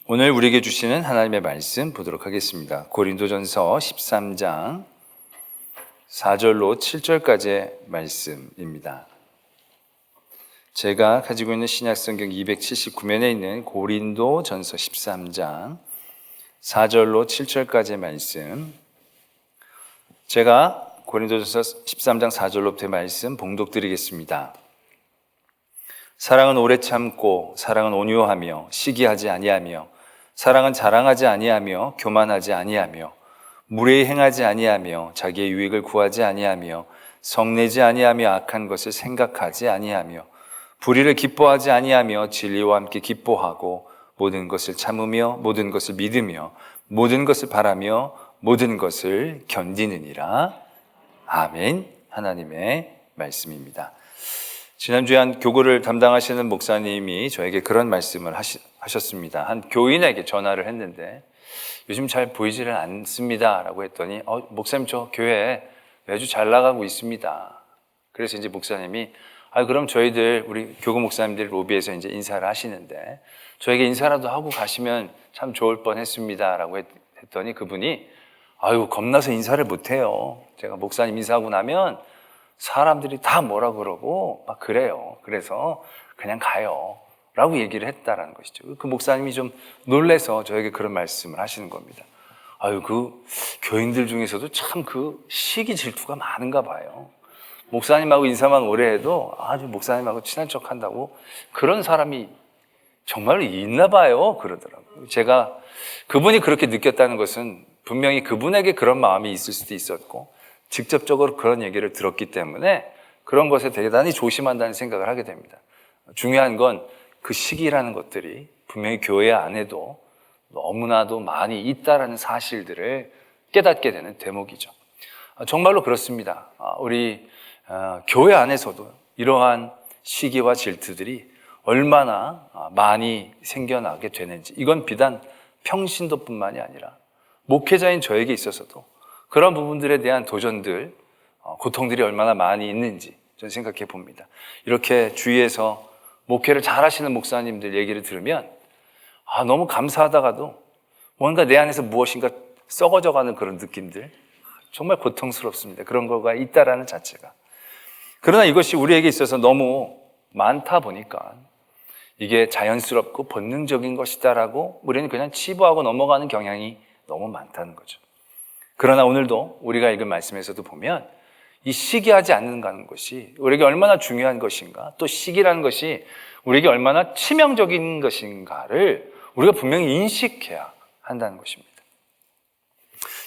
오늘 우리에게 주시는 하나님의 말씀 보도록 하겠습니다. 고린도전서 13장 4절로 7절까지의 말씀입니다. 제가 가지고 있는 신약성경 279면에 있는 고린도전서 13장 4절로 7절까지의 말씀, 제가 고린도전서 13장 4절로부터의 말씀 봉독드리겠습니다. 사랑은 오래 참고, 사랑은 온유하며 시기하지 아니하며, 사랑은 자랑하지 아니하며 교만하지 아니하며, 무례히 행하지 아니하며 자기의 유익을 구하지 아니하며, 성내지 아니하며 악한 것을 생각하지 아니하며, 불의를 기뻐하지 아니하며 진리와 함께 기뻐하고, 모든 것을 참으며 모든 것을 믿으며 모든 것을 바라며 모든 것을 견디느니라. 아멘. 하나님의 말씀입니다. 지난주에 한 교구를 담당하시는 목사님이 저에게 그런 말씀을 하셨습니다. 한 교인에게 전화를 했는데 요즘 잘 보이지를 않습니다 라고 했더니 목사님 저 교회 매주 잘 나가고 있습니다. 그래서 이제 목사님이 그럼 저희들 우리 교구 목사님들 로비에서 이제 인사를 하시는데 저에게 인사라도 하고 가시면 참 좋을 뻔했습니다 라고 했더니 그분이 겁나서 인사를 못해요. 제가 목사님 인사하고 나면 사람들이 다 뭐라 그러고 막 그래요. 그래서 그냥 가요 라고 얘기를 했다라는 것이죠. 그 목사님이 좀 놀래서 저에게 그런 말씀을 하시는 겁니다. 그 교인들 중에서도 참 그 시기 질투가 많은가 봐요. 목사님하고 인사만 오래 해도 아주 목사님하고 친한 척 한다고 그런 사람이 정말로 있나 봐요 그러더라고요. 제가 그분이 그렇게 느꼈다는 것은 분명히 그분에게 그런 마음이 있을 수도 있었고 직접적으로 그런 얘기를 들었기 때문에 그런 것에 대단히 조심한다는 생각을 하게 됩니다. 중요한 건 그 시기라는 것들이 분명히 교회 안에도 너무나도 많이 있다라는 사실들을 깨닫게 되는 대목이죠. 정말로 그렇습니다. 우리 교회 안에서도 이러한 시기와 질투들이 얼마나 많이 생겨나게 되는지, 이건 비단 평신도뿐만이 아니라 목회자인 저에게 있어서도 그런 부분들에 대한 도전들, 고통들이 얼마나 많이 있는지 저는 생각해 봅니다. 이렇게 주위에서 목회를 잘 하시는 목사님들 얘기를 들으면 너무 감사하다가도 뭔가 내 안에서 무엇인가 썩어져가는 그런 느낌들, 정말 고통스럽습니다. 그런 거가 있다라는 자체가. 그러나 이것이 우리에게 있어서 너무 많다 보니까 이게 자연스럽고 본능적인 것이다라고 우리는 그냥 치부하고 넘어가는 경향이 너무 많다는 거죠. 그러나 오늘도 우리가 읽은 말씀에서도 보면 이 시기하지 않는다는 것이 우리에게 얼마나 중요한 것인가, 또 시기라는 것이 우리에게 얼마나 치명적인 것인가를 우리가 분명히 인식해야 한다는 것입니다.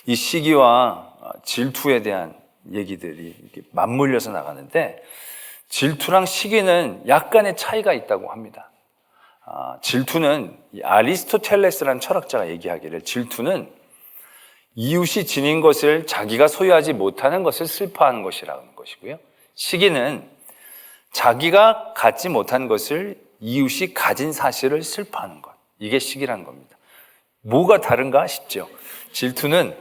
이 시기와 질투에 대한 얘기들이 이렇게 맞물려서 나가는데, 질투랑 시기는 약간의 차이가 있다고 합니다. 질투는 아리스토텔레스라는 철학자가 얘기하기를 질투는 이웃이 지닌 것을 자기가 소유하지 못하는 것을 슬퍼하는 것이라는 것이고요, 시기는 자기가 갖지 못한 것을 이웃이 가진 사실을 슬퍼하는 것, 이게 시기라는 겁니다. 뭐가 다른가 싶죠. 질투는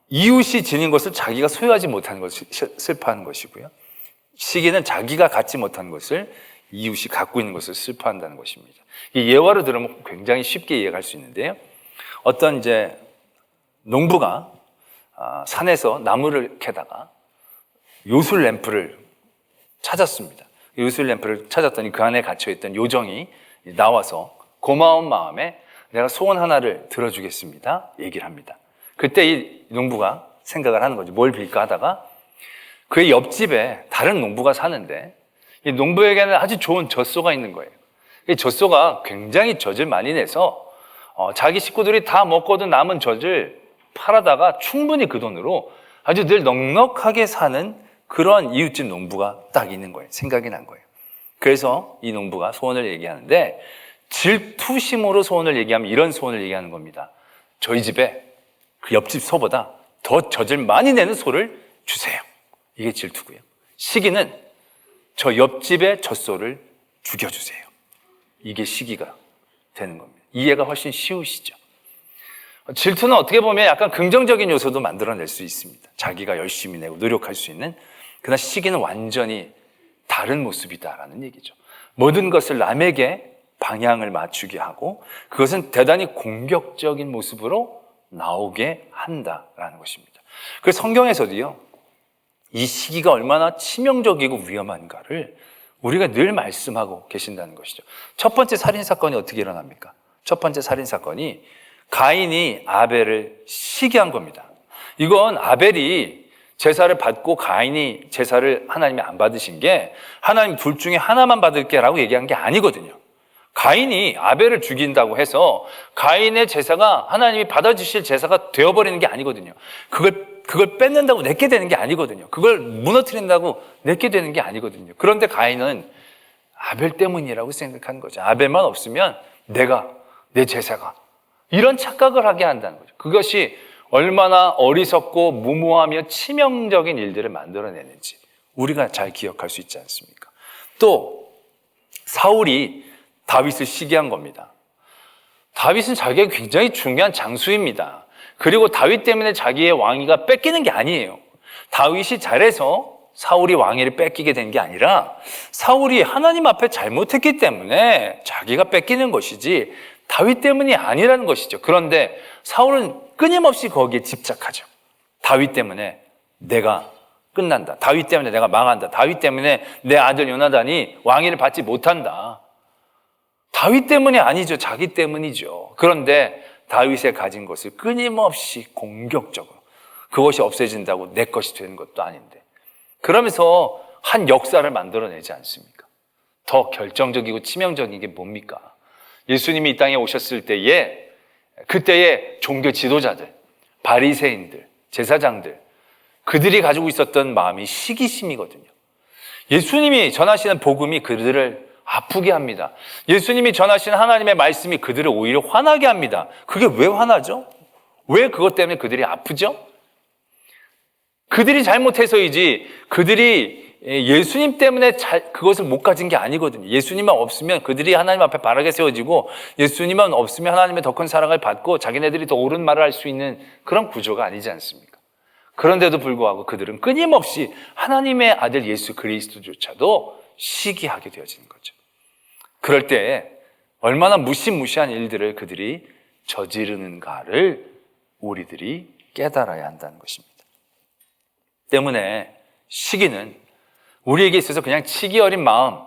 이웃이 지닌 것을 자기가 소유하지 못하는 것을 슬퍼하는 것이고요, 시기는 자기가 갖지 못한 것을 이웃이 갖고 있는 것을 슬퍼한다는 것입니다. 이 예화로 들으면 굉장히 쉽게 이해할 수 있는데요, 어떤 이제 농부가 산에서 나무를 캐다가 요술 램프를 찾았습니다. 요술 램프를 찾았더니 그 안에 갇혀있던 요정이 나와서 고마운 마음에 내가 소원 하나를 들어주겠습니다 얘기를 합니다. 그때 이 농부가 생각을 하는 거죠. 뭘 빌까 하다가 그의 옆집에 다른 농부가 사는데 이 농부에게는 아주 좋은 젖소가 있는 거예요. 이 젖소가 굉장히 젖을 많이 내서 자기 식구들이 다 먹고도 남은 젖을 팔아다가 충분히 그 돈으로 아주 늘 넉넉하게 사는 그런 이웃집 농부가 딱 있는 거예요. 생각이 난 거예요. 그래서 이 농부가 소원을 얘기하는데, 질투심으로 소원을 얘기하면 이런 소원을 얘기하는 겁니다. 저희 집에 그 옆집 소보다 더 젖을 많이 내는 소를 주세요. 이게 질투고요. 시기는 저 옆집의 젖소를 죽여주세요. 이게 시기가 되는 겁니다. 이해가 훨씬 쉬우시죠? 질투는 어떻게 보면 약간 긍정적인 요소도 만들어낼 수 있습니다. 자기가 열심히 내고 노력할 수 있는. 그러나 시기는 완전히 다른 모습이다라는 얘기죠. 모든 것을 남에게 방향을 맞추게 하고 그것은 대단히 공격적인 모습으로 나오게 한다라는 것입니다. 그래서 성경에서도요, 이 시기가 얼마나 치명적이고 위험한가를 우리가 늘 말씀하고 계신다는 것이죠. 첫 번째 살인사건이 어떻게 일어납니까? 첫 번째 살인사건이 가인이 아벨을 시기한 겁니다. 이건 아벨이 제사를 받고 가인이 제사를 하나님이 안 받으신 게 하나님 둘 중에 하나만 받을게 라고 얘기한 게 아니거든요. 가인이 아벨을 죽인다고 해서 가인의 제사가 하나님이 받아주실 제사가 되어버리는 게 아니거든요. 그걸 뺏는다고 내게 되는 게 아니거든요. 그걸 무너뜨린다고 내게 되는 게 아니거든요. 그런데 가인은 아벨 때문이라고 생각한 거죠. 아벨만 없으면 내 제사가 이런 착각을 하게 한다는 거죠. 그것이 얼마나 어리석고 무모하며 치명적인 일들을 만들어내는지 우리가 잘 기억할 수 있지 않습니까? 또 사울이 다윗을 시기한 겁니다. 다윗은 자기가 굉장히 중요한 장수입니다. 그리고 다윗 때문에 자기의 왕위가 뺏기는 게 아니에요. 다윗이 잘해서 사울이 왕위를 뺏기게 된 게 아니라 사울이 하나님 앞에 잘못했기 때문에 자기가 뺏기는 것이지 다윗 때문이 아니라는 것이죠. 그런데 사울은 끊임없이 거기에 집착하죠. 다윗 때문에 내가 끝난다. 다윗 때문에 내가 망한다. 다윗 때문에 내 아들 요나단이 왕위를 받지 못한다. 다윗 때문이 아니죠. 자기 때문이죠. 그런데 다윗의 가진 것을 끊임없이 공격적으로 그것이 없어진다고 내 것이 되는 것도 아닌데 그러면서 한 역사를 만들어내지 않습니까? 더 결정적이고 치명적인 게 뭡니까? 예수님이 이 땅에 오셨을 때에 그때의 종교 지도자들, 바리새인들, 제사장들 그들이 가지고 있었던 마음이 시기심이거든요. 예수님이 전하시는 복음이 그들을 아프게 합니다. 예수님이 전하시는 하나님의 말씀이 그들을 오히려 화나게 합니다. 그게 왜 화나죠? 왜 그것 때문에 그들이 아프죠? 그들이 잘못해서이지 그들이 예수님 때문에 그것을 못 가진 게 아니거든요. 예수님만 없으면 그들이 하나님 앞에 바라게 세워지고 예수님만 없으면 하나님의 더 큰 사랑을 받고 자기네들이 더 옳은 말을 할 수 있는 그런 구조가 아니지 않습니까? 그런데도 불구하고 그들은 끊임없이 하나님의 아들 예수 그리스도조차도 시기하게 되어지는 거죠. 그럴 때 얼마나 무시무시한 일들을 그들이 저지르는가를 우리들이 깨달아야 한다는 것입니다. 때문에 시기는 우리에게 있어서 그냥 치기 어린 마음,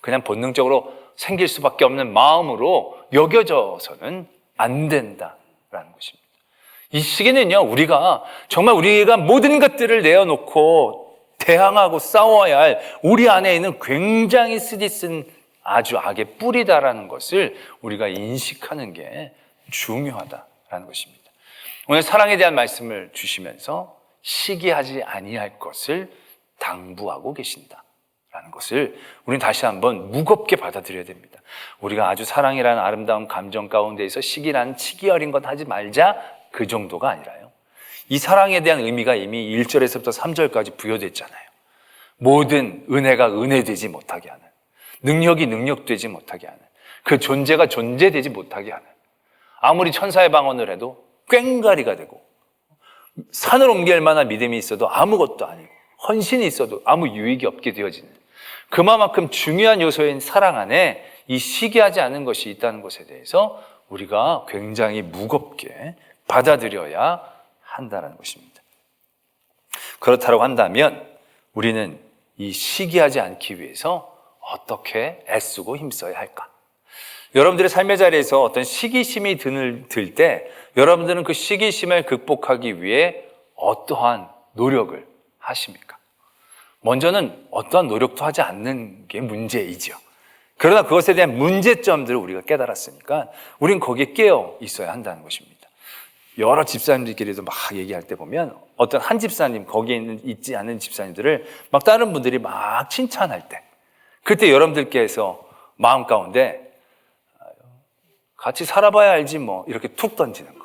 그냥 본능적으로 생길 수밖에 없는 마음으로 여겨져서는 안 된다라는 것입니다. 이 시기는요, 우리가 모든 것들을 내어놓고 대항하고 싸워야 할 우리 안에 있는 굉장히 쓰디쓴 아주 악의 뿌리다라는 것을 우리가 인식하는 게 중요하다라는 것입니다. 오늘 사랑에 대한 말씀을 주시면서 시기하지 아니할 것을 당부하고 계신다라는 것을 우리는 다시 한번 무겁게 받아들여야 됩니다. 우리가 아주 사랑이라는 아름다운 감정 가운데에서 시기라는 치기 어린 것 하지 말자 그 정도가 아니라요. 이 사랑에 대한 의미가 이미 1절에서부터 3절까지 부여됐잖아요. 모든 은혜가 은혜되지 못하게 하는, 능력이 능력되지 못하게 하는, 그 존재가 존재되지 못하게 하는, 아무리 천사의 방언을 해도 꽹가리가 되고 산을 옮길 만한 믿음이 있어도 아무것도 아니고 헌신이 있어도 아무 유익이 없게 되어지는 그만큼 중요한 요소인 사랑 안에 이 시기하지 않은 것이 있다는 것에 대해서 우리가 굉장히 무겁게 받아들여야 한다는 것입니다. 그렇다고 한다면 우리는 이 시기하지 않기 위해서 어떻게 애쓰고 힘써야 할까? 여러분들의 삶의 자리에서 어떤 시기심이 들 때 여러분들은 그 시기심을 극복하기 위해 어떠한 노력을 하십니까? 먼저는 어떠한 노력도 하지 않는 게 문제이죠. 그러나 그것에 대한 문제점들을 우리가 깨달았으니까 우린 거기에 깨어 있어야 한다는 것입니다. 여러 집사님들끼리도 막 얘기할 때 보면 어떤 한 집사님, 거기에 있지 않은 집사님들을 막 다른 분들이 막 칭찬할 때 그때 여러분들께서 마음 가운데 같이 살아봐야 알지 뭐 이렇게 툭 던지는 거.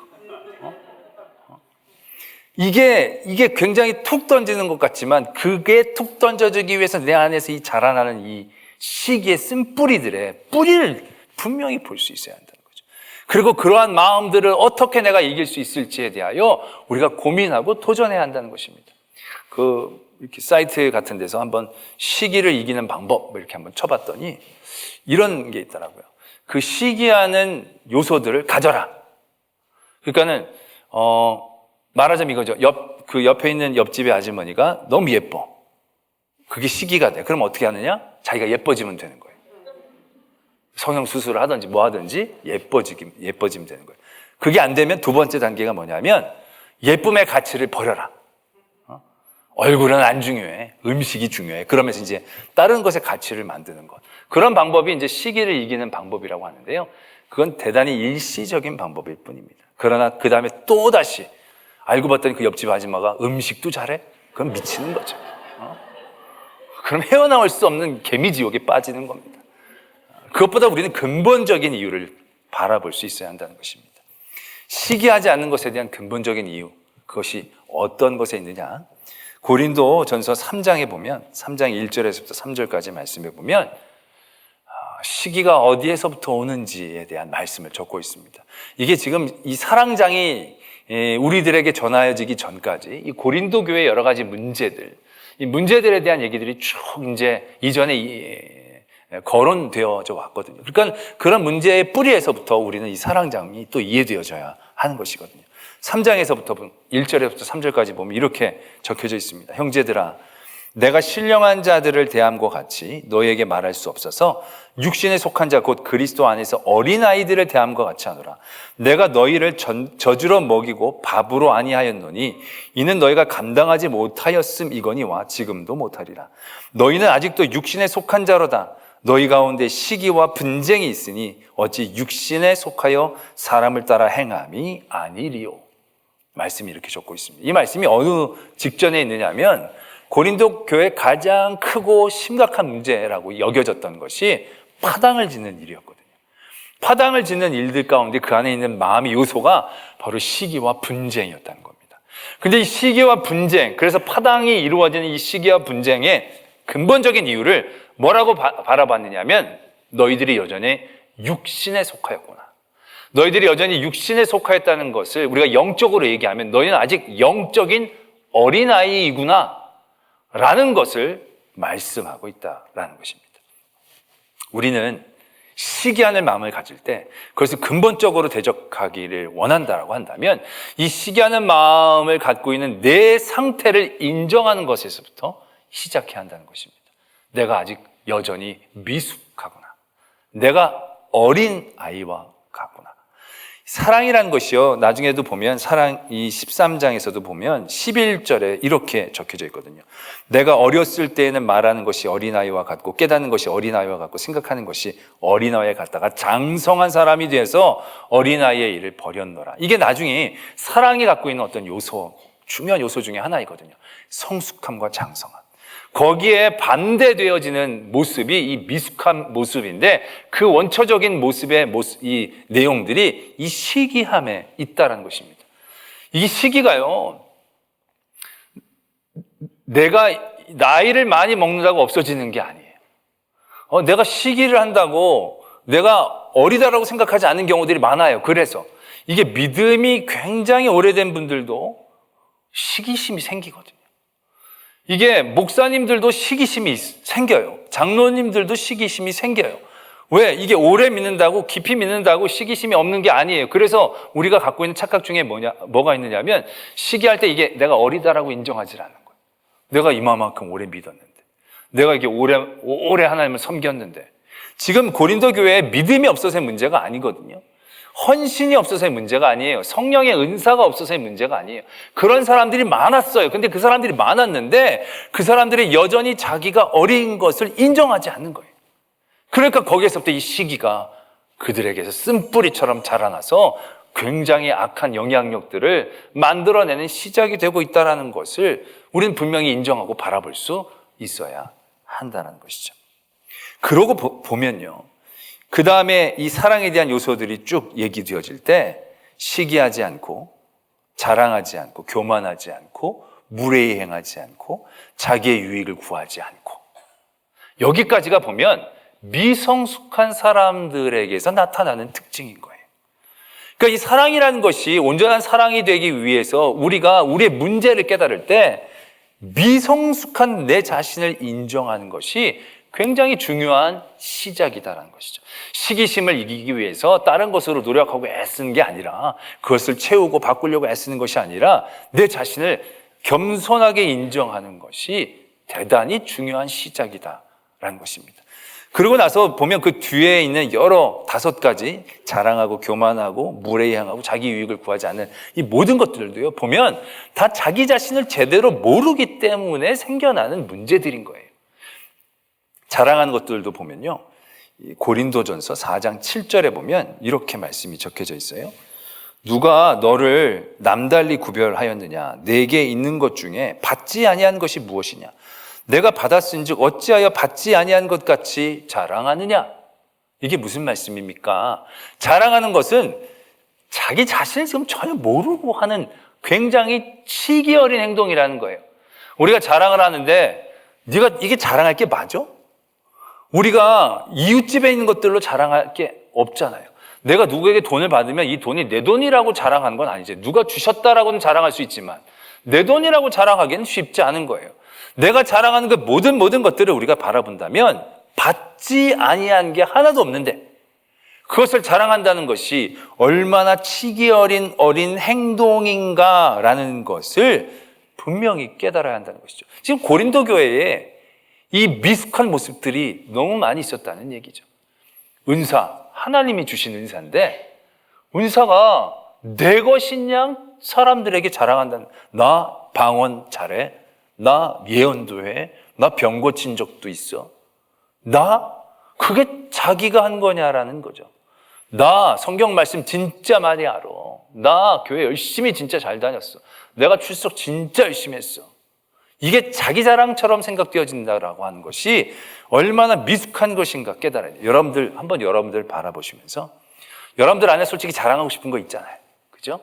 이게 굉장히 툭 던지는 것 같지만 그게 툭 던져주기 위해서 내 안에서 이 자라나는 이 시기의 쓴뿌리들의 뿌리를 분명히 볼 수 있어야 한다는 거죠. 그리고 그러한 마음들을 어떻게 내가 이길 수 있을지에 대하여 우리가 고민하고 도전해야 한다는 것입니다. 이렇게 사이트 같은 데서 한번 시기를 이기는 방법 이렇게 한번 쳐봤더니 이런 게 있더라고요. 그 시기하는 요소들을 가져라. 그러니까는 말하자면 이거죠. 그 옆에 있는 옆집의 아주머니가 너무 예뻐. 그게 시기가 돼. 그럼 어떻게 하느냐? 자기가 예뻐지면 되는 거예요. 성형수술을 하든지 뭐 하든지 예뻐지면 되는 거예요. 그게 안 되면 두 번째 단계가 뭐냐면 예쁨의 가치를 버려라. 얼굴은 안 중요해. 음식이 중요해. 그러면서 이제 다른 것의 가치를 만드는 것. 그런 방법이 이제 시기를 이기는 방법이라고 하는데요. 그건 대단히 일시적인 방법일 뿐입니다. 그러나 그 다음에 또 다시 알고 봤더니 그 옆집 아줌마가 음식도 잘해? 그럼 미치는 거죠. 그럼 헤어나올 수 없는 개미지옥에 빠지는 겁니다. 그것보다 우리는 근본적인 이유를 바라볼 수 있어야 한다는 것입니다. 시기하지 않는 것에 대한 근본적인 이유, 그것이 어떤 것에 있느냐? 고린도 전서 3장에 보면 3장 1절에서부터 3절까지 말씀해 보면 시기가 어디에서부터 오는지에 대한 말씀을 적고 있습니다. 이게 지금 이 사랑장이 우리들에게 전하여지기 전까지 이 고린도 교회의 여러 가지 문제들, 이 문제들에 대한 얘기들이 쭉 이제 이전에 거론되어져 왔거든요. 그러니까 그런 문제의 뿌리에서부터 우리는 이 사랑장이 또 이해되어져야 하는 것이거든요. 3장에서부터 1절에서부터 3절까지 보면 이렇게 적혀져 있습니다. 형제들아, 내가 신령한 자들을 대함과 같이 너희에게 말할 수 없어서 육신에 속한 자 곧 그리스도 안에서 어린아이들을 대함과 같이 하노라. 내가 너희를 젖으로 먹이고 밥으로 아니하였노니 이는 너희가 감당하지 못하였음이거니와 지금도 못하리라. 너희는 아직도 육신에 속한 자로다. 너희 가운데 시기와 분쟁이 있으니 어찌 육신에 속하여 사람을 따라 행함이 아니리요. 말씀이 이렇게 적고 있습니다. 이 말씀이 어느 직전에 있느냐면 고린도 교회의 가장 크고 심각한 문제라고 여겨졌던 것이 파당을 짓는 일이었거든요. 파당을 짓는 일들 가운데 그 안에 있는 마음의 요소가 바로 시기와 분쟁이었다는 겁니다. 근데 이 시기와 분쟁, 그래서 파당이 이루어지는 이 시기와 분쟁의 근본적인 이유를 뭐라고 바라봤느냐면 너희들이 여전히 육신에 속하였구나. 너희들이 여전히 육신에 속하였다는 것을 우리가 영적으로 얘기하면 너희는 아직 영적인 어린아이이구나 라는 것을 말씀하고 있다라는 것입니다. 우리는 시기하는 마음을 가질 때 그것을 근본적으로 대적하기를 원한다라고 한다면 이 시기하는 마음을 갖고 있는 내 상태를 인정하는 것에서부터 시작해야 한다는 것입니다. 내가 아직 여전히 미숙하구나. 내가 어린 아이와 같구나. 사랑이라는 것이요, 나중에도 보면 사랑 이 13장에서도 보면 11절에 이렇게 적혀져 있거든요. 내가 어렸을 때에는 말하는 것이 어린아이와 같고 깨닫는 것이 어린아이와 같고 생각하는 것이 어린아이와 같다가 장성한 사람이 돼서 어린아이의 일을 버렸노라. 이게 나중에 사랑이 갖고 있는 어떤 요소, 중요한 요소 중에 하나이거든요. 성숙함과 장성함. 거기에 반대되어지는 모습이 이 미숙한 모습인데 그 원초적인 모습의 이 내용들이 이 시기함에 있다는 것입니다. 이 시기가요, 내가 나이를 많이 먹는다고 없어지는 게 아니에요. 내가 시기를 한다고 내가 어리다라고 생각하지 않는 경우들이 많아요. 그래서 이게 믿음이 굉장히 오래된 분들도 시기심이 생기거든요. 이게 목사님들도 시기심이 생겨요. 장로님들도 시기심이 생겨요. 왜? 이게 오래 믿는다고, 깊이 믿는다고 시기심이 없는 게 아니에요. 그래서 우리가 갖고 있는 착각 중에 뭐가 있느냐면 시기할 때 이게 내가 어리다라고 인정하지 않는 거예요. 내가 이만큼 오래 믿었는데, 내가 이게 오래 하나님을 섬겼는데, 지금 고린도 교회에 믿음이 없어서의 문제가 아니거든요. 헌신이 없어서의 문제가 아니에요. 성령의 은사가 없어서의 문제가 아니에요. 그런 사람들이 많았어요. 근데 그 사람들이 많았는데 그 사람들이 여전히 자기가 어린 것을 인정하지 않는 거예요. 그러니까 거기에서부터 이 시기가 그들에게서 쓴뿌리처럼 자라나서 굉장히 악한 영향력들을 만들어내는 시작이 되고 있다는 것을 우리는 분명히 인정하고 바라볼 수 있어야 한다는 것이죠. 그러고 보면요, 그 다음에 이 사랑에 대한 요소들이 쭉 얘기되어질 때 시기하지 않고 자랑하지 않고 교만하지 않고 무례히 행하지 않고 자기의 유익을 구하지 않고, 여기까지가 보면 미성숙한 사람들에게서 나타나는 특징인 거예요. 그러니까 이 사랑이라는 것이 온전한 사랑이 되기 위해서 우리가 우리의 문제를 깨달을 때 미성숙한 내 자신을 인정하는 것이 굉장히 중요한 시작이다라는 것이죠. 시기심을 이기기 위해서 다른 것으로 노력하고 애쓰는 게 아니라, 그것을 채우고 바꾸려고 애쓰는 것이 아니라 내 자신을 겸손하게 인정하는 것이 대단히 중요한 시작이다라는 것입니다. 그러고 나서 보면 그 뒤에 있는 여러 5가지 자랑하고 교만하고 무례행하고 자기 유익을 구하지 않는 이 모든 것들도요, 보면 다 자기 자신을 제대로 모르기 때문에 생겨나는 문제들인 거예요. 자랑하는 것들도 보면요, 고린도전서 4장 7절에 보면 이렇게 말씀이 적혀져 있어요. 누가 너를 남달리 구별하였느냐? 내게 있는 것 중에 받지 아니한 것이 무엇이냐? 내가 받았은즉 어찌하여 받지 아니한 것 같이 자랑하느냐? 이게 무슨 말씀입니까? 자랑하는 것은 자기 자신을 지금 전혀 모르고 하는 굉장히 치기 어린 행동이라는 거예요. 우리가 자랑을 하는데 네가 이게 자랑할 게 맞아? 우리가 이웃집에 있는 것들로 자랑할 게 없잖아요. 내가 누구에게 돈을 받으면 이 돈이 내 돈이라고 자랑하는 건 아니지. 누가 주셨다라고는 자랑할 수 있지만 내 돈이라고 자랑하기는 쉽지 않은 거예요. 내가 자랑하는 그 모든 것들을 우리가 바라본다면 받지 아니한 게 하나도 없는데 그것을 자랑한다는 것이 얼마나 치기 어린 행동인가라는 것을 분명히 깨달아야 한다는 것이죠. 지금 고린도 교회에 이 미숙한 모습들이 너무 많이 있었다는 얘기죠. 은사, 하나님이 주신 은사인데 은사가 내 것인 양 사람들에게 자랑한다는, 나 방언 잘해, 나 예언도 해, 나 병 고친 적도 있어, 그게 자기가 한 거냐라는 거죠. 나 성경 말씀 진짜 많이 알아, 나 교회 열심히 진짜 잘 다녔어, 내가 출석 진짜 열심히 했어. 이게 자기 자랑처럼 생각되어진다라고 하는 것이 얼마나 미숙한 것인가 깨달아야 돼요. 여러분들 바라보시면서 여러분들 안에 솔직히 자랑하고 싶은 거 있잖아요. 그죠?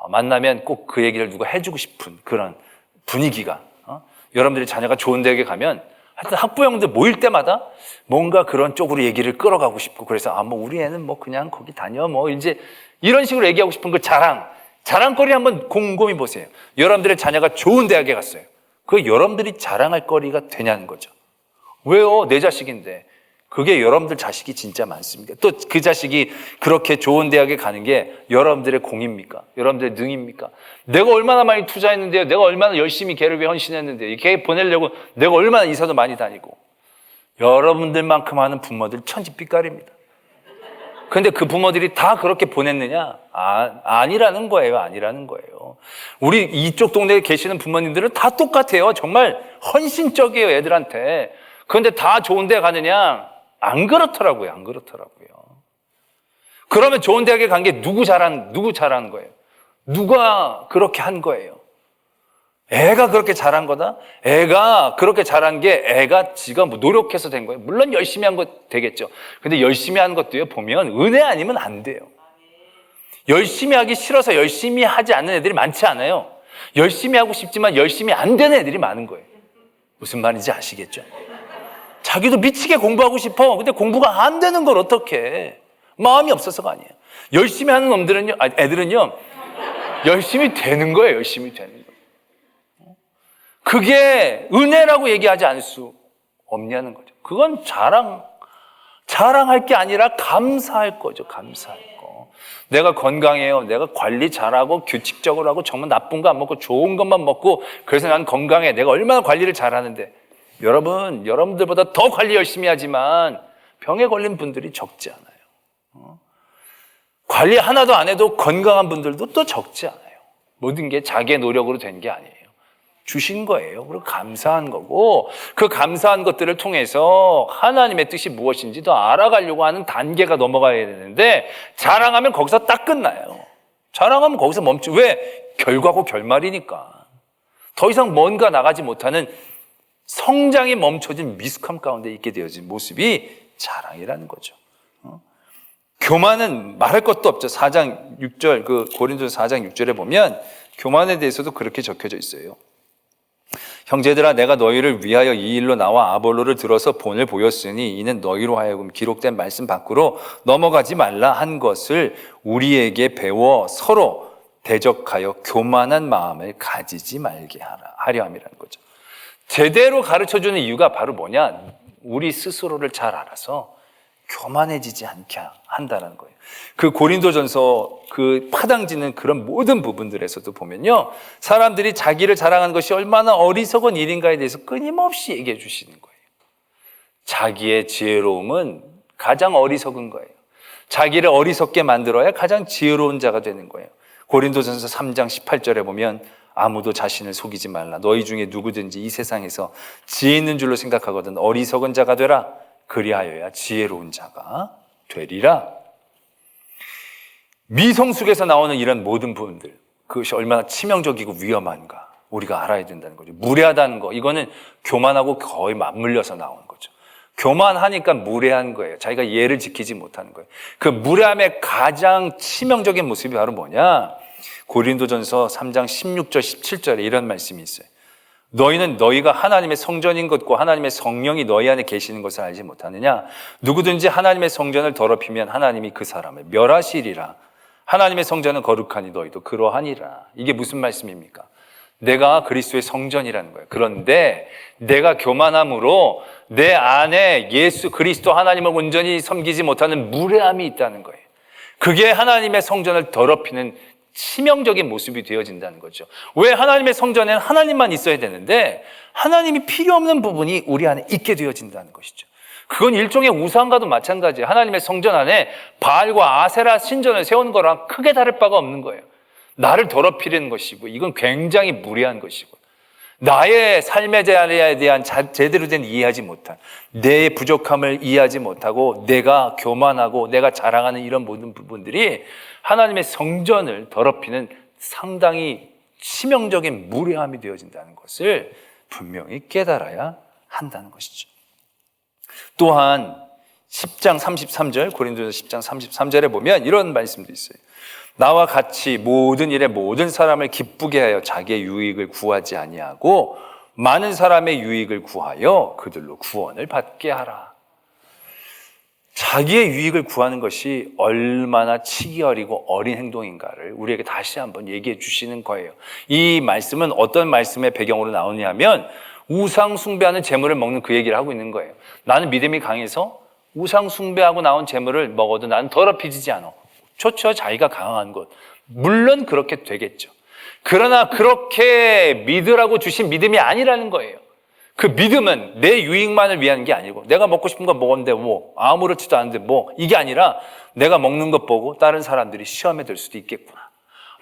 만나면 꼭 그 얘기를 누가 해주고 싶은 그런 분위기가, 여러분들이 자녀가 좋은 대학에 가면 하여튼 학부형들 모일 때마다 뭔가 그런 쪽으로 얘기를 끌어가고 싶고, 그래서 우리 애는 그냥 거기 다녀 이제 이런 식으로 얘기하고 싶은 그 자랑거리 한번 곰곰이 보세요. 여러분들의 자녀가 좋은 대학에 갔어요. 그게 여러분들이 자랑할 거리가 되냐는 거죠. 왜요? 내 자식인데. 그게 여러분들 자식이 진짜 많습니까? 또 그 자식이 그렇게 좋은 대학에 가는 게 여러분들의 공입니까? 여러분들의 능입니까? 내가 얼마나 많이 투자했는데요, 내가 얼마나 열심히 걔를 위해 헌신했는데요, 걔 보내려고 내가 얼마나 이사도 많이 다니고. 여러분들만큼 하는 부모들 천지빛깔입니다. 근데 그 부모들이 다 그렇게 보냈느냐? 아니라는 거예요. 우리 이쪽 동네에 계시는 부모님들은 다 똑같아요. 정말 헌신적이에요, 애들한테. 그런데 다 좋은 데 가느냐? 안 그렇더라고요. 그러면 좋은 대학에 간 게 누구 잘한 거예요? 누가 그렇게 한 거예요? 애가 그렇게 잘한 거다? 애가 그렇게 잘한 게 애가 지가 노력해서 된 거예요. 물론 열심히 한 거 되겠죠. 근데 열심히 한 것도요, 보면 은혜 아니면 안 돼요. 열심히 하기 싫어서 열심히 하지 않는 애들이 많지 않아요. 열심히 하고 싶지만 열심히 안 되는 애들이 많은 거예요. 무슨 말인지 아시겠죠? 자기도 미치게 공부하고 싶어. 근데 공부가 안 되는 걸 어떡해. 마음이 없어서가 아니에요. 열심히 하는 애들은요, 열심히 되는 거예요. 그게 은혜라고 얘기하지 않을 수 없냐는 거죠. 그건 자랑할 게 아니라 감사할 거죠. 감사할 거. 내가 건강해요. 내가 관리 잘하고 규칙적으로 하고 정말 나쁜 거 안 먹고 좋은 것만 먹고 그래서 난 건강해. 내가 얼마나 관리를 잘하는데. 여러분들보다 더 관리 열심히 하지만 병에 걸린 분들이 적지 않아요. 관리 하나도 안 해도 건강한 분들도 또 적지 않아요. 모든 게 자기의 노력으로 된 게 아니에요. 주신 거예요. 그리고 감사한 거고, 그 감사한 것들을 통해서 하나님의 뜻이 무엇인지 더 알아가려고 하는 단계가 넘어가야 되는데, 자랑하면 거기서 딱 끝나요. 자랑하면 거기서 왜? 결과고 결말이니까. 더 이상 뭔가 나가지 못하는 성장이 멈춰진 미숙함 가운데 있게 되어진 모습이 자랑이라는 거죠. 교만은 말할 것도 없죠. 4장 6절, 고린도서 4장 6절에 보면 교만에 대해서도 그렇게 적혀져 있어요. 형제들아, 내가 너희를 위하여 이 일로 나와 아볼로를 들어서 본을 보였으니 이는 너희로 하여금 기록된 말씀 밖으로 넘어가지 말라 한 것을 우리에게 배워 서로 대적하여 교만한 마음을 가지지 말게 하려 함이라는 거죠. 제대로 가르쳐주는 이유가 바로 뭐냐? 우리 스스로를 잘 알아서 교만해지지 않게 한다는 거예요. 그 고린도전서 그 파당지는 그런 모든 부분들에서도 보면요, 사람들이 자기를 자랑하는 것이 얼마나 어리석은 일인가에 대해서 끊임없이 얘기해 주시는 거예요. 자기의 지혜로움은 가장 어리석은 거예요. 자기를 어리석게 만들어야 가장 지혜로운 자가 되는 거예요. 고린도전서 3장 18절에 보면 아무도 자신을 속이지 말라. 너희 중에 누구든지 이 세상에서 지혜 있는 줄로 생각하거든 어리석은 자가 되라. 그리하여야 지혜로운 자가 되리라. 미성숙에서 나오는 이런 모든 부분들, 그것이 얼마나 치명적이고 위험한가 우리가 알아야 된다는 거죠. 무례하다는 거, 이거는 교만하고 거의 맞물려서 나오는 거죠. 교만하니까 무례한 거예요. 자기가 예를 지키지 못하는 거예요. 그 무례함의 가장 치명적인 모습이 바로 뭐냐? 고린도전서 3장 16절 17절에 이런 말씀이 있어요. 너희는 너희가 하나님의 성전인 것과 하나님의 성령이 너희 안에 계시는 것을 알지 못하느냐? 누구든지 하나님의 성전을 더럽히면 하나님이 그 사람을 멸하시리라. 하나님의 성전은 거룩하니 너희도 그러하니라. 이게 무슨 말씀입니까? 내가 그리스도의 성전이라는 거예요. 그런데 내가 교만함으로 내 안에 예수 그리스도 하나님을 온전히 섬기지 못하는 무례함이 있다는 거예요. 그게 하나님의 성전을 더럽히는 치명적인 모습이 되어진다는 거죠. 왜? 하나님의 성전에는 하나님만 있어야 되는데 하나님이 필요 없는 부분이 우리 안에 있게 되어진다는 것이죠. 그건 일종의 우상과도 마찬가지예요. 하나님의 성전 안에 바알과 아세라 신전을 세우는 거랑 크게 다를 바가 없는 거예요. 나를 더럽히려는 것이고, 이건 굉장히 무례한 것이고, 나의 삶의 자리에 대한 제대로 된 이해하지 못한, 내 부족함을 이해하지 못하고 내가 교만하고 내가 자랑하는 이런 모든 부분들이 하나님의 성전을 더럽히는 상당히 치명적인 무례함이 되어진다는 것을 분명히 깨달아야 한다는 것이죠. 또한 10장 33절, 고린도전서 10장 33절에 보면 이런 말씀도 있어요. 나와 같이 모든 일에 모든 사람을 기쁘게 하여 자기의 유익을 구하지 아니하고 많은 사람의 유익을 구하여 그들로 구원을 받게 하라. 자기의 유익을 구하는 것이 얼마나 치기 어리고 어린 행동인가를 우리에게 다시 한번 얘기해 주시는 거예요. 이 말씀은 어떤 말씀의 배경으로 나오냐면 우상 숭배하는 재물을 먹는 그 얘기를 하고 있는 거예요. 나는 믿음이 강해서 우상 숭배하고 나온 재물을 먹어도 나는 더럽혀지지 않아. 좋죠. 자기가 강한 것. 물론 그렇게 되겠죠. 그러나 그렇게 믿으라고 주신 믿음이 아니라는 거예요. 그 믿음은 내 유익만을 위한 게 아니고 내가 먹고 싶은 거 먹었는데 뭐 아무렇지도 않은데 뭐 이게 아니라 내가 먹는 것 보고 다른 사람들이 시험에 들 수도 있겠구나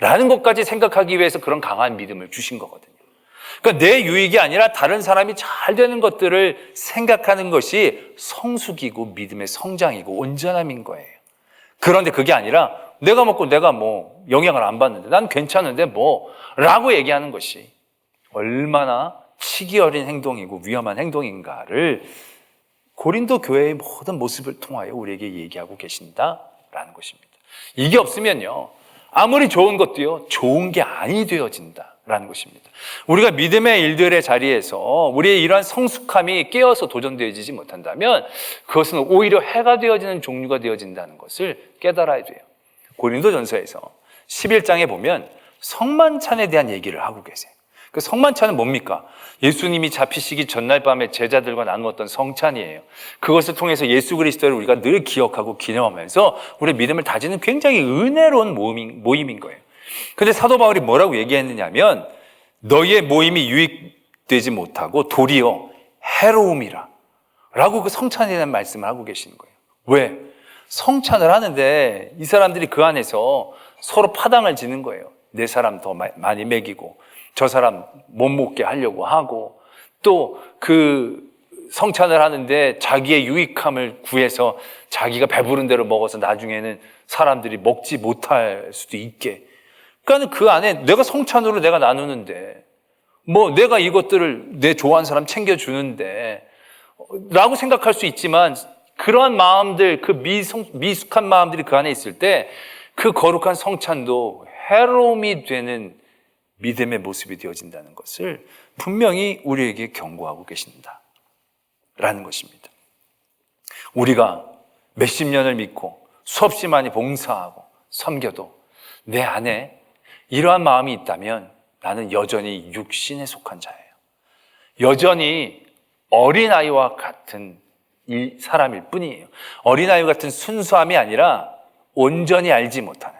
라는 것까지 생각하기 위해서 그런 강한 믿음을 주신 거거든요. 그러니까 내 유익이 아니라 다른 사람이 잘 되는 것들을 생각하는 것이 성숙이고 믿음의 성장이고 온전함인 거예요. 그런데 그게 아니라 내가 먹고 내가 뭐 영향을 안 받는데 난 괜찮은데 뭐 라고 얘기하는 것이 얼마나 치기 어린 행동이고 위험한 행동인가를 고린도 교회의 모든 모습을 통하여 우리에게 얘기하고 계신다라는 것입니다. 이게 없으면요 아무리 좋은 것도요 좋은 게 아니 되어진다라는 것입니다. 우리가 믿음의 일들의 자리에서 우리의 이러한 성숙함이 깨어서 도전되어지지 못한다면 그것은 오히려 해가 되어지는 종류가 되어진다는 것을 깨달아야 돼요. 고린도전서에서 11장에 보면 성만찬에 대한 얘기를 하고 계세요. 그 성만찬은 뭡니까? 예수님이 잡히시기 전날 밤에 제자들과 나누었던 성찬이에요. 그것을 통해서 예수 그리스도를 우리가 늘 기억하고 기념하면서 우리의 믿음을 다지는 굉장히 은혜로운 모임인 거예요. 근데 사도 바울이 뭐라고 얘기했느냐면 너희의 모임이 유익되지 못하고 도리어 해로움이라 라고 그 성찬에 대한 말씀을 하고 계시는 거예요. 왜? 성찬을 하는데 이 사람들이 그 안에서 서로 파당을 지는 거예요. 내 사람 더 많이 먹이고 저 사람 못 먹게 하려고 하고 또 그 성찬을 하는데 자기의 유익함을 구해서 자기가 배부른 대로 먹어서 나중에는 사람들이 먹지 못할 수도 있게. 그러니까 그 안에 내가 성찬으로 내가 나누는데 뭐 내가 이것들을 내 좋아하는 사람 챙겨주는데 라고 생각할 수 있지만 그러한 마음들, 그 미숙한 마음들이 그 안에 있을 때 그 거룩한 성찬도 해로움이 되는 믿음의 모습이 되어진다는 것을 분명히 우리에게 경고하고 계신다 라는 것입니다. 우리가 몇십 년을 믿고 수없이 많이 봉사하고 섬겨도 내 안에 이러한 마음이 있다면 나는 여전히 육신에 속한 자예요. 여전히 어린아이와 같은 사람일 뿐이에요. 어린아이 같은 순수함이 아니라 온전히 알지 못하는,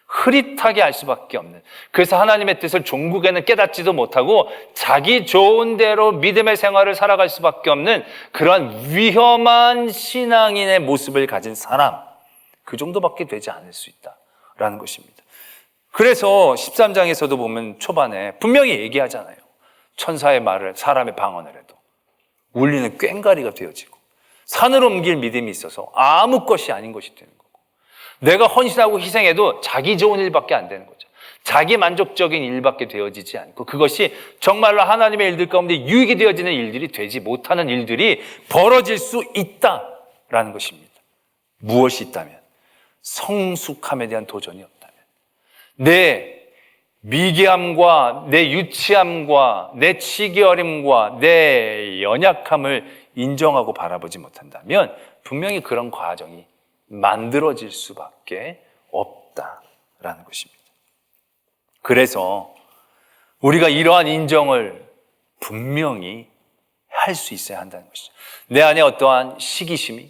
흐릿하게 알 수밖에 없는, 그래서 하나님의 뜻을 종국에는 깨닫지도 못하고 자기 좋은 대로 믿음의 생활을 살아갈 수밖에 없는 그런 위험한 신앙인의 모습을 가진 사람, 그 정도밖에 되지 않을 수 있다라는 것입니다. 그래서 13장에서도 보면 초반에 분명히 얘기하잖아요. 천사의 말을, 사람의 방언을 해도 울리는 꽹과리가 되어지고 산을 옮길 믿음이 있어서 아무 것이 아닌 것이 되는 거고, 내가 헌신하고 희생해도 자기 좋은 일밖에 안 되는 거죠. 자기 만족적인 일밖에 되어지지 않고 그것이 정말로 하나님의 일들 가운데 유익이 되어지는 일들이 되지 못하는 일들이 벌어질 수 있다라는 것입니다. 무엇이 있다면? 성숙함에 대한 도전이 없다면, 내 미개함과 내 유치함과 내 치기어림과 내 연약함을 인정하고 바라보지 못한다면 분명히 그런 과정이 만들어질 수밖에 없다라는 것입니다. 그래서 우리가 이러한 인정을 분명히 할 수 있어야 한다는 것이죠. 내 안에 어떠한 시기심이,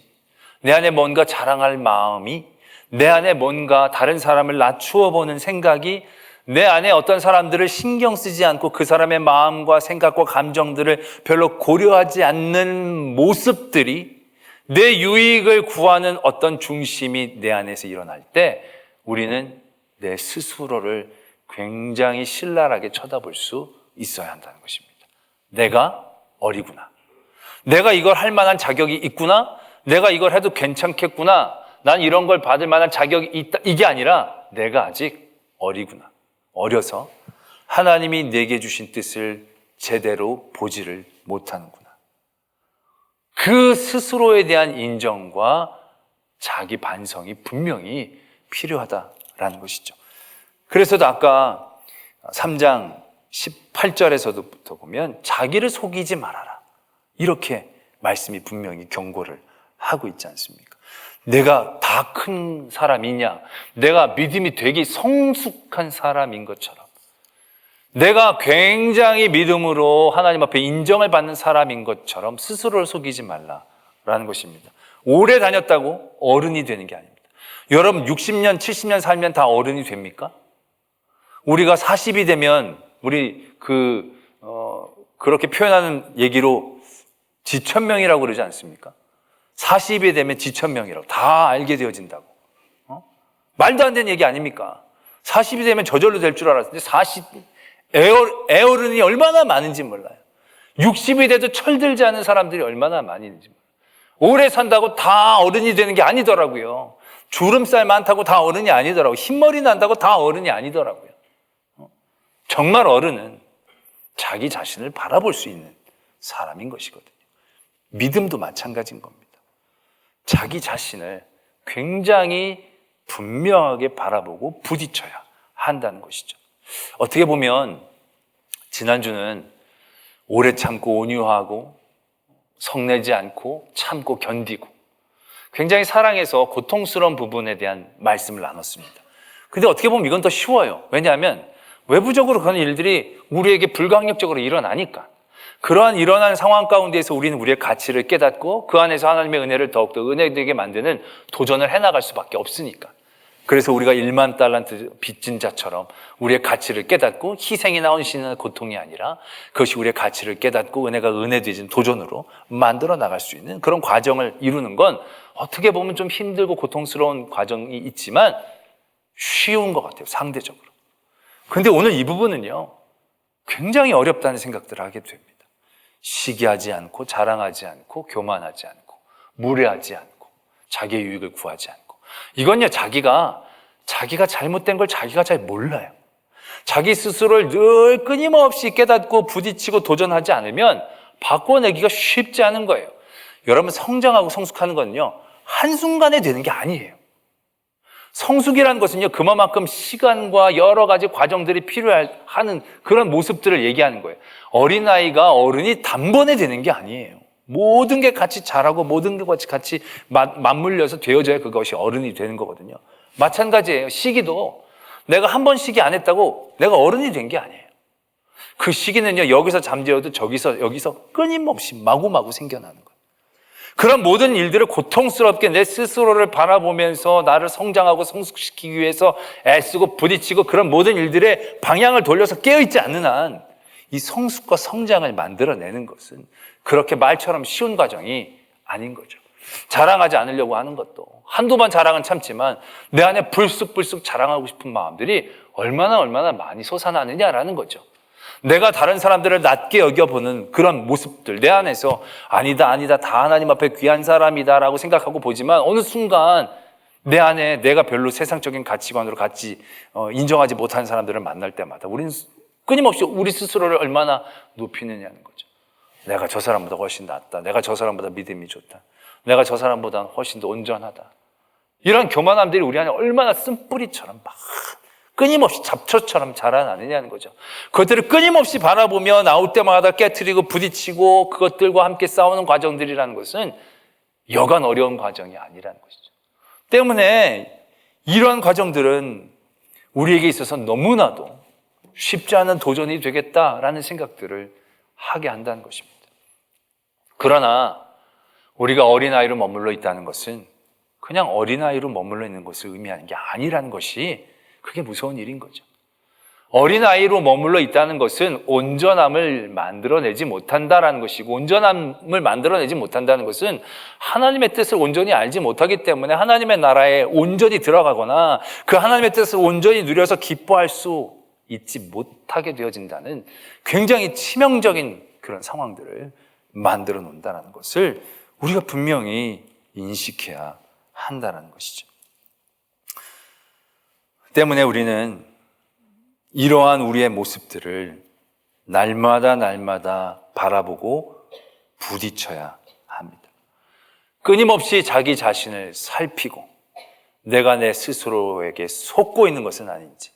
내 안에 뭔가 자랑할 마음이, 내 안에 뭔가 다른 사람을 낮추어 보는 생각이, 내 안에 어떤 사람들을 신경 쓰지 않고 그 사람의 마음과 생각과 감정들을 별로 고려하지 않는 모습들이, 내 유익을 구하는 어떤 중심이 내 안에서 일어날 때 우리는 내 스스로를 굉장히 신랄하게 쳐다볼 수 있어야 한다는 것입니다. 내가 어리구나. 내가 이걸 할 만한 자격이 있구나. 내가 이걸 해도 괜찮겠구나. 난 이런 걸 받을 만한 자격이 있다. 이게 아니라 내가 아직 어리구나. 어려서 하나님이 내게 주신 뜻을 제대로 보지를 못하는구나. 그 스스로에 대한 인정과 자기 반성이 분명히 필요하다라는 것이죠. 그래서도 아까 3장 18절에서부터 보면 자기를 속이지 말아라, 이렇게 말씀이 분명히 경고를 하고 있지 않습니까? 내가 다 큰 사람이냐, 내가 믿음이 되게 성숙한 사람인 것처럼, 내가 굉장히 믿음으로 하나님 앞에 인정을 받는 사람인 것처럼 스스로를 속이지 말라라는 것입니다. 오래 다녔다고 어른이 되는 게 아닙니다. 여러분 60년, 70년 살면 다 어른이 됩니까? 우리가 40이 되면 우리 그렇게 표현하는 얘기로 지천명이라고 그러지 않습니까? 40이 되면 지천명이라고 다 알게 되어진다고. 말도 안 되는 얘기 아닙니까? 40이 되면 저절로 될 줄 알았는데 40, 애어른이 얼마나 많은지 몰라요. 60이 돼도 철들지 않은 사람들이 얼마나 많이 있는지 몰라요. 오래 산다고 다 어른이 되는 게 아니더라고요. 주름살 많다고 다 어른이 아니더라고요. 흰머리 난다고 다 어른이 아니더라고요. 정말 어른은 자기 자신을 바라볼 수 있는 사람인 것이거든요. 믿음도 마찬가지인 겁니다. 자기 자신을 굉장히 분명하게 바라보고 부딪혀야 한다는 것이죠. 어떻게 보면 지난주는 오래 참고 온유하고 성내지 않고 참고 견디고 굉장히 사랑해서 고통스러운 부분에 대한 말씀을 나눴습니다. 근데 어떻게 보면 이건 더 쉬워요. 왜냐하면 외부적으로 그런 일들이 우리에게 불가항력적으로 일어나니까. 그러한 일어나는 상황 가운데에서 우리는 우리의 가치를 깨닫고 그 안에서 하나님의 은혜를 더욱더 은혜되게 만드는 도전을 해나갈 수밖에 없으니까. 그래서 우리가 1만 달란트 빚진 자처럼 우리의 가치를 깨닫고 희생이나 헌신이나 고통이 아니라 그것이 우리의 가치를 깨닫고 은혜가 은혜되진 도전으로 만들어 나갈 수 있는 그런 과정을 이루는 건 어떻게 보면 좀 힘들고 고통스러운 과정이 있지만 쉬운 것 같아요, 상대적으로. 그런데 오늘 이 부분은요, 굉장히 어렵다는 생각들을 하게 됩니다. 시기하지 않고 자랑하지 않고 교만하지 않고 무례하지 않고 자기의 유익을 구하지 않고, 이건요 자기가 잘못된 걸 자기가 잘 몰라요. 자기 스스로를 늘 끊임없이 깨닫고 부딪히고 도전하지 않으면 바꿔내기가 쉽지 않은 거예요. 여러분, 성장하고 성숙하는 건요 한순간에 되는 게 아니에요. 성숙이라는 것은요 그만큼 시간과 여러 가지 과정들이 필요한 그런 모습들을 얘기하는 거예요. 어린아이가 어른이 단번에 되는 게 아니에요. 모든 게 같이 자라고 모든 게 같이 맞물려서 되어져야 그것이 어른이 되는 거거든요. 마찬가지예요. 시기도 내가 한 번 시기 안 했다고 내가 어른이 된 게 아니에요. 그 시기는요 여기서 잠재워도 여기서 끊임없이 마구마구 생겨나는 거예요. 그런 모든 일들을 고통스럽게 내 스스로를 바라보면서 나를 성장하고 성숙시키기 위해서 애쓰고 부딪히고 그런 모든 일들의 방향을 돌려서 깨어있지 않는 한 이 성숙과 성장을 만들어내는 것은 그렇게 말처럼 쉬운 과정이 아닌 거죠. 자랑하지 않으려고 하는 것도 한두 번 자랑은 참지만 내 안에 불쑥불쑥 자랑하고 싶은 마음들이 얼마나 많이 솟아나느냐라는 거죠. 내가 다른 사람들을 낮게 여겨보는 그런 모습들, 내 안에서 아니다 다 하나님 앞에 귀한 사람이다라고 생각하고 보지만 어느 순간 내 안에 내가 별로 세상적인 가치관으로 같이 인정하지 못하는 사람들을 만날 때마다 우리는 끊임없이 우리 스스로를 얼마나 높이느냐는 거죠. 내가 저 사람보다 훨씬 낫다. 내가 저 사람보다 믿음이 좋다. 내가 저 사람보다 훨씬 더 온전하다. 이런 교만함들이 우리 안에 얼마나 쓴뿌리처럼 막 끊임없이 잡초처럼 자라나느냐는 거죠. 그것들을 끊임없이 바라보며 나올 때마다 깨트리고 부딪히고 그것들과 함께 싸우는 과정들이라는 것은 여간 어려운 과정이 아니라는 것이죠. 때문에 이러한 과정들은 우리에게 있어서 너무나도 쉽지 않은 도전이 되겠다라는 생각들을 하게 한다는 것입니다. 그러나 우리가 어린아이로 머물러 있다는 것은 그냥 어린아이로 머물러 있는 것을 의미하는 게 아니라는 것이 그게 무서운 일인 거죠. 어린아이로 머물러 있다는 것은 온전함을 만들어내지 못한다라는 것이고, 온전함을 만들어내지 못한다는 것은 하나님의 뜻을 온전히 알지 못하기 때문에 하나님의 나라에 온전히 들어가거나 그 하나님의 뜻을 온전히 누려서 기뻐할 수 있지 못하게 되어진다는 굉장히 치명적인 그런 상황들을 만들어 놓는다는 것을 우리가 분명히 인식해야 한다는 것이죠. 때문에 우리는 이러한 우리의 모습들을 날마다 바라보고 부딪혀야 합니다. 끊임없이 자기 자신을 살피고 내가 내 스스로에게 속고 있는 것은 아닌지,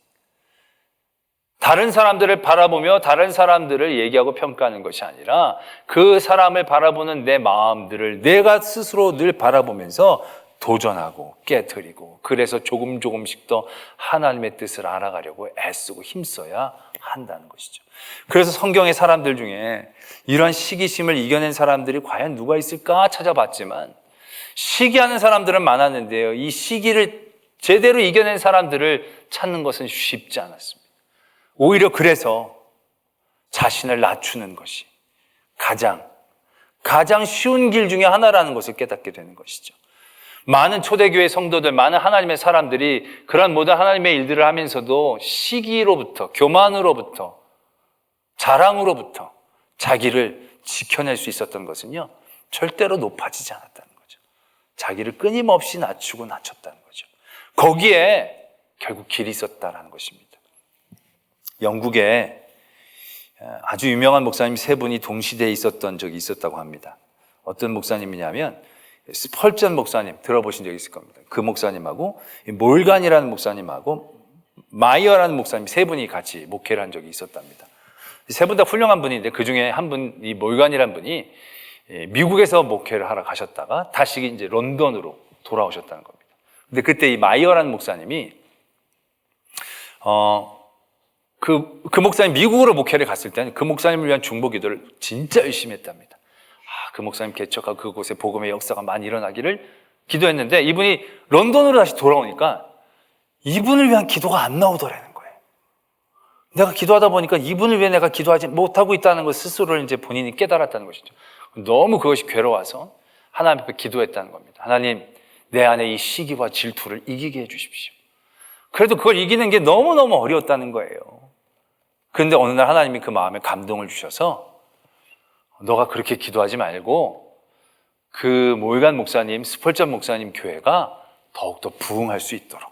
다른 사람들을 바라보며 다른 사람들을 얘기하고 평가하는 것이 아니라 그 사람을 바라보는 내 마음들을 내가 스스로 늘 바라보면서 도전하고 깨트리고, 그래서 조금씩 더 하나님의 뜻을 알아가려고 애쓰고 힘써야 한다는 것이죠. 그래서 성경의 사람들 중에 이러한 시기심을 이겨낸 사람들이 과연 누가 있을까 찾아봤지만 시기하는 사람들은 많았는데요, 이 시기를 제대로 이겨낸 사람들을 찾는 것은 쉽지 않았습니다. 오히려 그래서 자신을 낮추는 것이 가장 쉬운 길 중에 하나라는 것을 깨닫게 되는 것이죠. 많은 초대교회 성도들, 많은 하나님의 사람들이 그런 모든 하나님의 일들을 하면서도 시기로부터, 교만으로부터, 자랑으로부터 자기를 지켜낼 수 있었던 것은요, 절대로 높아지지 않았다는 거죠. 자기를 끊임없이 낮췄다는 거죠. 거기에 결국 길이 있었다는 것입니다. 영국에 아주 유명한 목사님 세 분이 동시대에 있었던 적이 있었다고 합니다. 어떤 목사님이냐면 스펄전 목사님, 들어보신 적 있을 겁니다. 그 목사님하고 몰간이라는 목사님하고 마이어라는 목사님 세 분이 같이 목회를 한 적이 있었답니다. 세 분 다 훌륭한 분인데 그 중에 한 분, 이 몰간이라는 분이 미국에서 목회를 하러 가셨다가 다시 이제 런던으로 돌아오셨다는 겁니다. 근데 그때 이 마이어라는 목사님이 그 목사님 미국으로 목회를 갔을 때는 그 목사님을 위한 중보 기도를 진짜 열심히 했답니다. 그 목사님 개척하고 그곳에 복음의 역사가 많이 일어나기를 기도했는데, 이분이 런던으로 다시 돌아오니까 이분을 위한 기도가 안 나오더라는 거예요. 내가 기도하다 보니까 이분을 위해 내가 기도하지 못하고 있다는 것 스스로를 이제 본인이 깨달았다는 것이죠. 너무 그것이 괴로워서 하나님 앞에 기도했다는 겁니다. 하나님, 내 안에 이 시기와 질투를 이기게 해주십시오. 그래도 그걸 이기는 게 너무너무 어려웠다는 거예요. 그런데 어느 날 하나님이 그 마음에 감동을 주셔서 너가 그렇게 기도하지 말고 그 몰간 목사님, 스펄전 목사님 교회가 더욱더 부흥할 수 있도록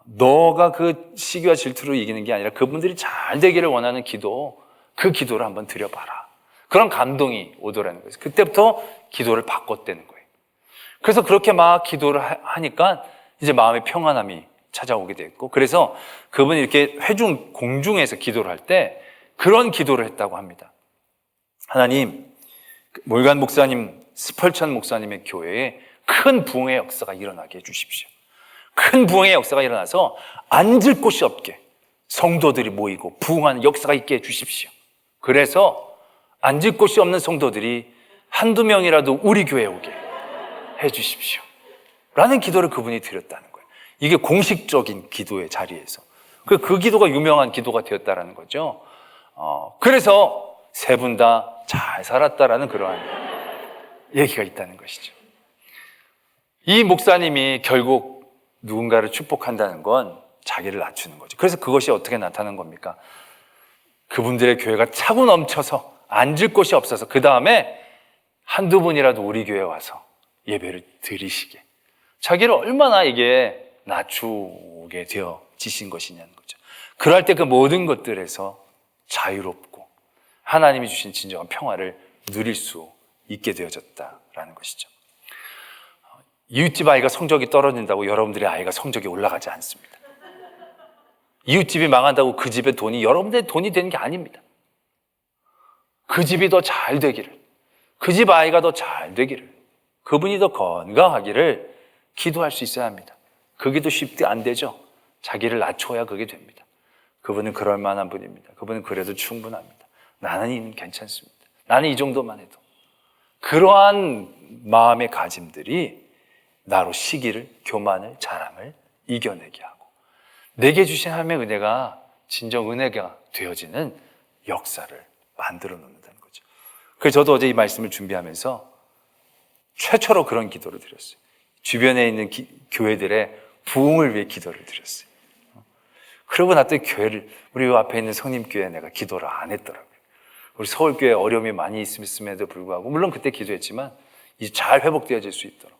너가 그 시기와 질투를 이기는 게 아니라 그분들이 잘 되기를 원하는 기도, 그 기도를 한번 드려봐라. 그런 감동이 오더라는 거예요. 그때부터 기도를 바꿨다는 거예요. 그래서 그렇게 막 기도를 하니까 이제 마음의 평안함이 찾아오게 됐고, 그래서 그분이 이렇게 공중에서 기도를 할 때 그런 기도를 했다고 합니다. 하나님, 몰간 목사님, 스펄천 목사님의 교회에 큰 부흥의 역사가 일어나게 해주십시오. 큰 부흥의 역사가 일어나서 앉을 곳이 없게 성도들이 모이고 부흥하는 역사가 있게 해주십시오. 그래서 앉을 곳이 없는 성도들이 한두 명이라도 우리 교회에 오게 해 주십시오 라는 기도를 그분이 드렸다는 거예요. 이게 공식적인 기도의 자리에서 그 기도가 유명한 기도가 되었다라는 거죠. 그래서 세 분 다 잘 살았다라는 그러한 얘기가 있다는 것이죠. 이 목사님이 결국 누군가를 축복한다는 건 자기를 낮추는 거죠. 그래서 그것이 어떻게 나타나는 겁니까? 그분들의 교회가 차고 넘쳐서 앉을 곳이 없어서 그 다음에 한두 분이라도 우리 교회에 와서 예배를 드리시게, 자기를 얼마나 이게 낮추게 되어지신 것이냐는 거죠. 그럴 때 그 모든 것들에서 자유롭고 하나님이 주신 진정한 평화를 누릴 수 있게 되어졌다라는 것이죠. 이웃집 아이가 성적이 떨어진다고 여러분들의 아이가 성적이 올라가지 않습니다. 이웃집이 망한다고 그 집의 돈이 여러분들의 돈이 되는 게 아닙니다. 그 집이 더 잘 되기를, 그 집 아이가 더 잘 되기를, 그분이 더 건강하기를 기도할 수 있어야 합니다. 그게 더 쉽게 안 되죠. 자기를 낮춰야 그게 됩니다. 그분은 그럴 만한 분입니다. 그분은 그래도 충분합니다. 나는 괜찮습니다. 나는 이 정도만 해도. 그러한 마음의 가짐들이 나로 시기를, 교만을, 자랑을 이겨내게 하고 내게 주신 하나님의 은혜가 진정 은혜가 되어지는 역사를 만들어 놓는다는 거죠. 그래서 저도 어제 이 말씀을 준비하면서 최초로 그런 기도를 드렸어요. 주변에 있는 교회들의 부흥을 위해 기도를 드렸어요. 그러고 났더니 교회를, 우리 앞에 있는 성림교회에 내가 기도를 안 했더라고요. 우리 서울교회에 어려움이 많이 있음에도 불구하고, 물론 그때 기도했지만 이제 잘 회복되어질 수 있도록,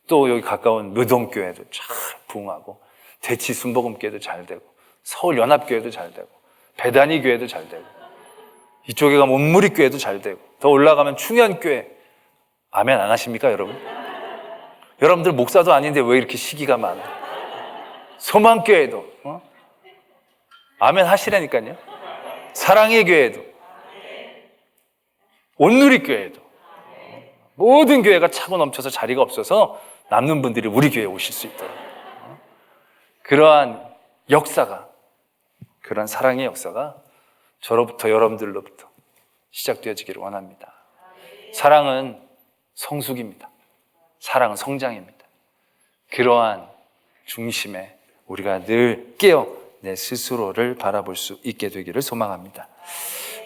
또 여기 가까운 무동교회도 잘 부흥하고, 대치 순복음교회도 잘 되고, 서울연합교회도 잘 되고, 배단위교회도 잘 되고, 이쪽에 가면 온무리교회도 잘 되고, 더 올라가면 충현교회. 아멘 안 하십니까 여러분? 여러분들 목사도 아닌데 왜 이렇게 시기가 많아? 소망교회도 아멘 하시라니까요. 사랑의 교회도, 온누리교회도, 모든 교회가 차고 넘쳐서 자리가 없어서 남는 분들이 우리 교회에 오실 수 있도록 그러한 역사가, 그러한 사랑의 역사가 저로부터, 여러분들로부터 시작되어지기를 원합니다. 사랑은 성숙입니다. 사랑은 성장입니다. 그러한 중심에 우리가 늘 깨어 내 스스로를 바라볼 수 있게 되기를 소망합니다.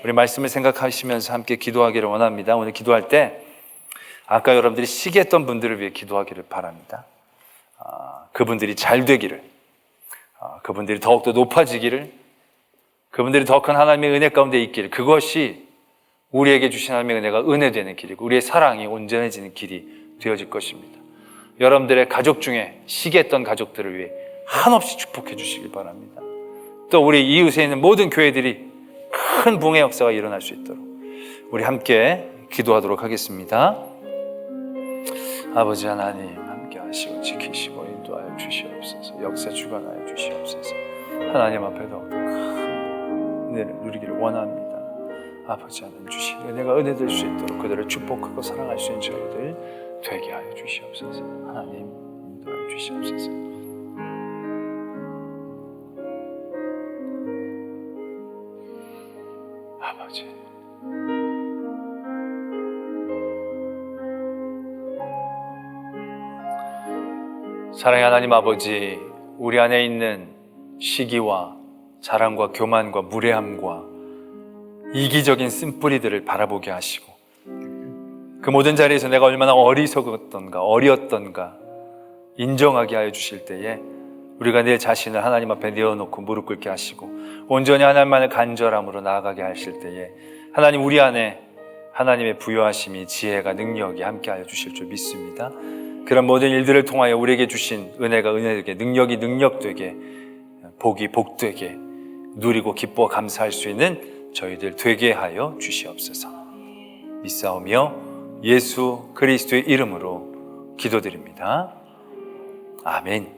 우리 말씀을 생각하시면서 함께 기도하기를 원합니다. 오늘 기도할 때 아까 여러분들이 시기했던 분들을 위해 기도하기를 바랍니다. 그분들이 잘 되기를, 그분들이 더욱더 높아지기를, 그분들이 더 큰 하나님의 은혜 가운데 있기를, 그것이 우리에게 주신 하나님의 은혜가 은혜되는 길이고 우리의 사랑이 온전해지는 길이 되어질 것입니다. 여러분들의 가족 중에 시기했던 가족들을 위해 한없이 축복해 주시길 바랍니다. 또 우리 이웃에 있는 모든 교회들이 큰 부흥의 역사가 일어날 수 있도록 우리 함께 기도하도록 하겠습니다. 아버지 하나님, 함께 하시고 지키시고 인도하여 주시옵소서. 역사 주관하여 주시옵소서. 하나님 앞에 더욱더 큰 은혜를 누리기를 원합니다. 아버지 하나님 주신 은혜가 은혜될 수 있도록 그들을 축복하고 사랑할 수 있는 저희들 되게 하여 주시옵소서. 하나님 인도하여 주시옵소서. 아버지, 사랑의 하나님 아버지, 우리 안에 있는 시기와 자랑과 교만과 무례함과 이기적인 쓴뿌리들을 바라보게 하시고 그 모든 자리에서 내가 얼마나 어리석었던가 어리었던가 인정하게 하여 주실 때에 우리가 내 자신을 하나님 앞에 내어놓고 무릎 꿇게 하시고 온전히 하나님만의 간절함으로 나아가게 하실 때에 하나님, 우리 안에 하나님의 부요하심이, 지혜가, 능력이 함께하여 주실 줄 믿습니다. 그런 모든 일들을 통하여 우리에게 주신 은혜가 은혜되게, 능력이 능력되게, 복이 복되게 누리고 기뻐 감사할 수 있는 저희들 되게 하여 주시옵소서. 믿사오며 예수 그리스도의 이름으로 기도드립니다. 아멘.